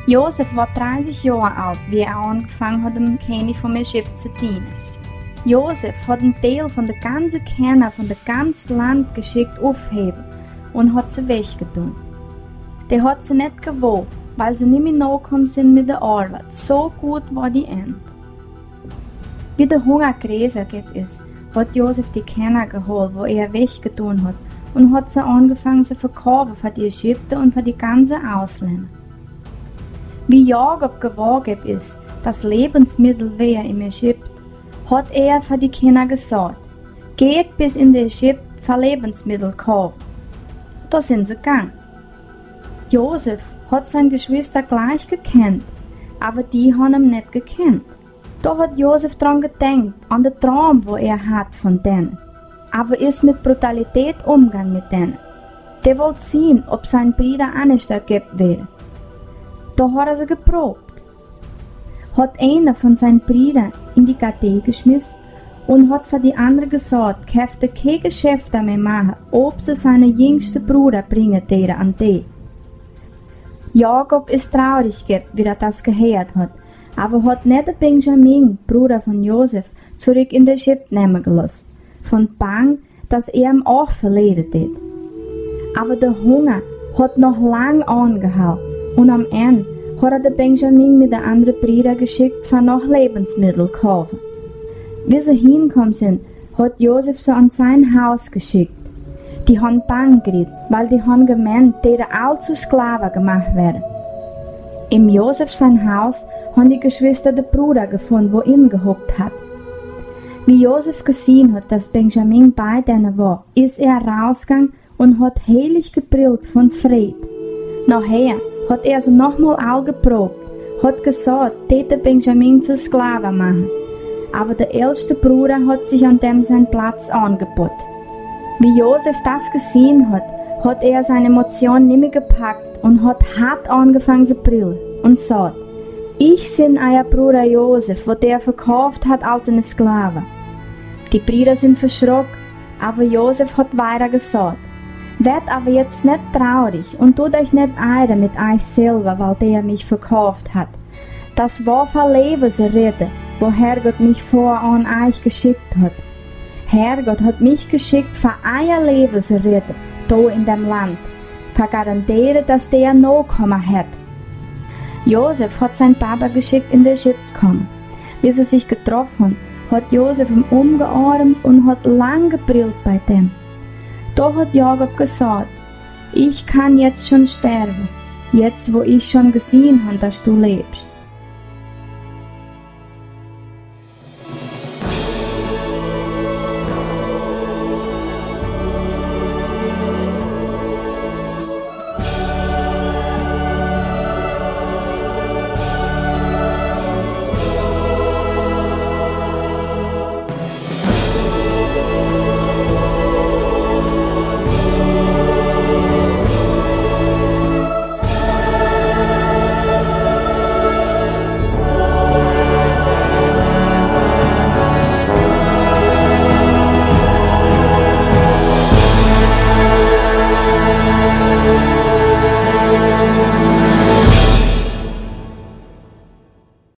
Josef war 30 Jahre alt, wie er angefangen hat, dem König von Ägypten zu dienen. Josef hat einen Teil von der ganzen Kinder von der ganzen Land geschickt aufheben und hat sie weggetan. Der hat sie nicht gewogen, weil sie nicht mehr nachgekommen sind mit der Arbeit. So gut war die Ernte. Wie der Hunger größer ist, hat Josef die Kinder geholt, wo er weggetan hat, und hat sie angefangen zu verkaufen für die Ägypter und für die ganzen Ausländer. Wie Jakob gewagt ist, das Lebensmittel wäre im Ägypten, hat er für die Kinder gesagt: Geht bis in die Ägypten für Lebensmittel kaufen. Da sind sie gegangen. Josef hat seine Geschwister gleich gekannt, aber die haben ihn nicht gekannt. Da hat Josef dran gedacht, an den Traum, wo er hat von denen, aber ist mit Brutalität umgegangen mit denen. Der wollte sehen, ob sein Bruder anders ergibt wäre. Da hat er sie geprobt. Hat einer von seinen Brüdern in die Gade geschmissen und hat für die andere gesagt, köfte kein Geschäft damit machen, ob sie seinen jüngsten Bruder bringen täte an die. Jakob ist traurig gewesen, wie er das gehört hat, aber hat nicht den Benjamin, Bruder von Josef, zurück in die Ägypten nehmen gelassen, von Bang, dass er ihm auch verlieren wird. Aber der Hunger hat noch lang angehalten und am Ende hat er den Benjamin mit den anderen Brüdern geschickt, für noch Lebensmittel zu kaufen. Wie sie hingekommen sind, hat Josef sie an sein Haus geschickt. Die haben Bang geriet, weil die haben gemeint, die allzu Sklaven gemacht werden. Im Josef sein Haus haben die Geschwister den Bruder gefunden, wo ihn gehockt hat. Wie Josef gesehen hat, dass Benjamin bei denen war, ist er rausgegangen und hat heilig gebrüllt von Fried. Nachher hat er sie nochmal all geprobt, hat gesagt, täte Benjamin zu Sklaven machen. Aber der älteste Bruder hat sich an dem seinen Platz angeboten. Wie Josef das gesehen hat, hat er seine Emotionen nicht mehr gepackt und hat hart angefangen zu brüllen und sagt: Ich bin euer Bruder Josef, wo der verkauft hat als eine Sklave. Die Brüder sind verschrocken, aber Josef hat weiter gesagt: Werd aber jetzt nicht traurig und tut euch nicht eilen mit euch selber, weil der mich verkauft hat. Das war für Lebensrede, wo Herrgott mich vor an euch geschickt hat. Herrgott hat mich geschickt für euer Lebensrede, da in dem Land, für garantieren, dass der nachkommen hat. Josef hat sein Papa geschickt in die Ägypten kommen. Wie sie sich getroffen haben, hat Josef ihn umgearmt und hat lang gebrüllt bei dem. Da hat Jakob gesagt: Ich kann jetzt schon sterben, jetzt wo ich schon gesehen habe, dass du lebst.